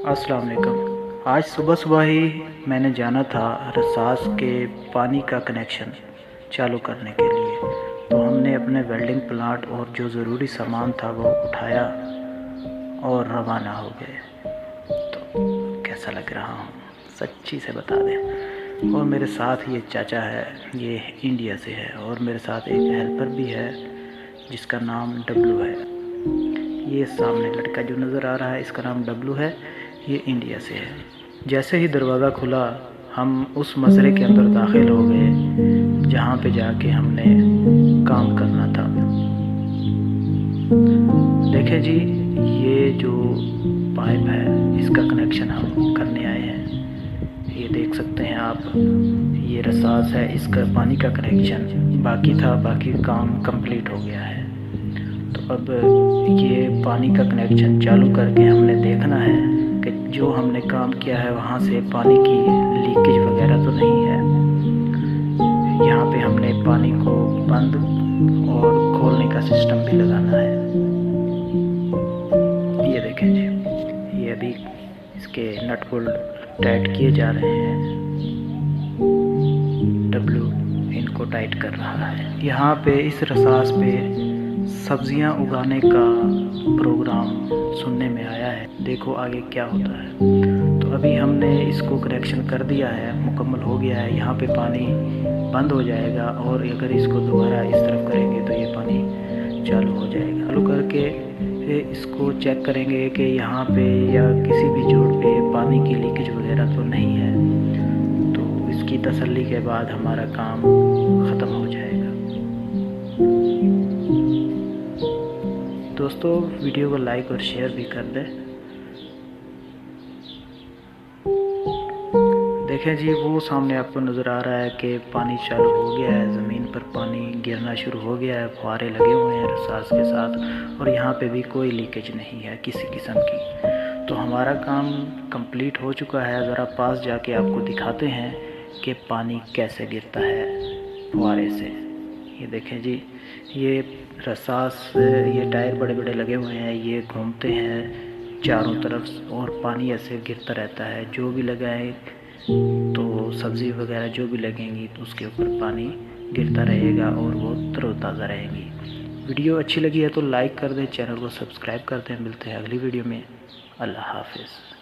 अस्सलाम वालेकुम। आज सुबह सुबह ही मैंने जाना था रसास के पानी का कनेक्शन चालू करने के लिए। तो हमने अपने वेल्डिंग प्लाट और जो ज़रूरी सामान था वो उठाया और रवाना हो गए। तो कैसा लग रहा हूँ सच्ची से बता दें। और मेरे साथ ये चाचा है, ये इंडिया से है, और मेरे साथ एक हेल्पर भी है जिसका नाम डब्लू है। ये सामने लड़का जो नज़र आ रहा है इसका नाम डब्लू है, ये इंडिया से है। जैसे ही दरवाज़ा खुला हम उस मज़रे के अंदर दाखिल हो गए जहाँ पे जाके हमने काम करना था। देखें जी, ये जो पाइप है इसका कनेक्शन हम करने आए हैं। ये देख सकते हैं आप, ये रसास है, इसका पानी का कनेक्शन बाकी था, बाकी काम कंप्लीट हो गया है। तो अब ये पानी का कनेक्शन चालू करके हमने देखना है कि जो हमने काम किया है वहाँ से पानी की लीकेज वगैरह तो नहीं है। यहाँ पे हमने पानी को बंद और खोलने का सिस्टम भी लगाना है। ये देखें जी, ये अभी इसके नट बोल्ट टाइट किए जा रहे हैं। डब्लू इनको टाइट कर रहा है। यहाँ पे इस रसास पे सब्जियां उगाने का प्रोग्राम सुनने में आया है, देखो आगे क्या होता है। तो अभी हमने इसको कनेक्शन कर दिया है, मुकम्मल हो गया है। यहाँ पे पानी बंद हो जाएगा और अगर इसको दोबारा इस तरफ करेंगे तो ये पानी चालू हो जाएगा। चालू करके इसको चेक करेंगे कि यहाँ पे या किसी भी जोड़ पे पानी की लीकेज वगैरह तो नहीं है। तो इसकी तसल्ली के बाद हमारा काम ख़त्म हो जाएगा। दोस्तों, वीडियो को लाइक और शेयर भी कर दें। देखें जी, वो सामने आपको नज़र आ रहा है कि पानी चालू हो गया है, ज़मीन पर पानी गिरना शुरू हो गया है, फुहारे लगे हुए हैं रसास के साथ, और यहाँ पे भी कोई लीकेज नहीं है किसी किस्म की। तो हमारा काम कंप्लीट हो चुका है। ज़रा पास जाके आपको दिखाते हैं कि पानी कैसे गिरता है फुहारे से। ये देखें जी, ये रसास, ये टायर बड़े बड़े लगे हुए हैं, ये घूमते हैं चारों तरफ और पानी ऐसे गिरता रहता है। जो भी लगाए तो सब्ज़ी वगैरह जो भी लगेंगी तो उसके ऊपर पानी गिरता रहेगा और वो तरोताज़ा रहेंगी। वीडियो अच्छी लगी है तो लाइक कर दें, चैनल को सब्सक्राइब कर दें। मिलते हैं अगली वीडियो में। अल्लाह हाफिज़।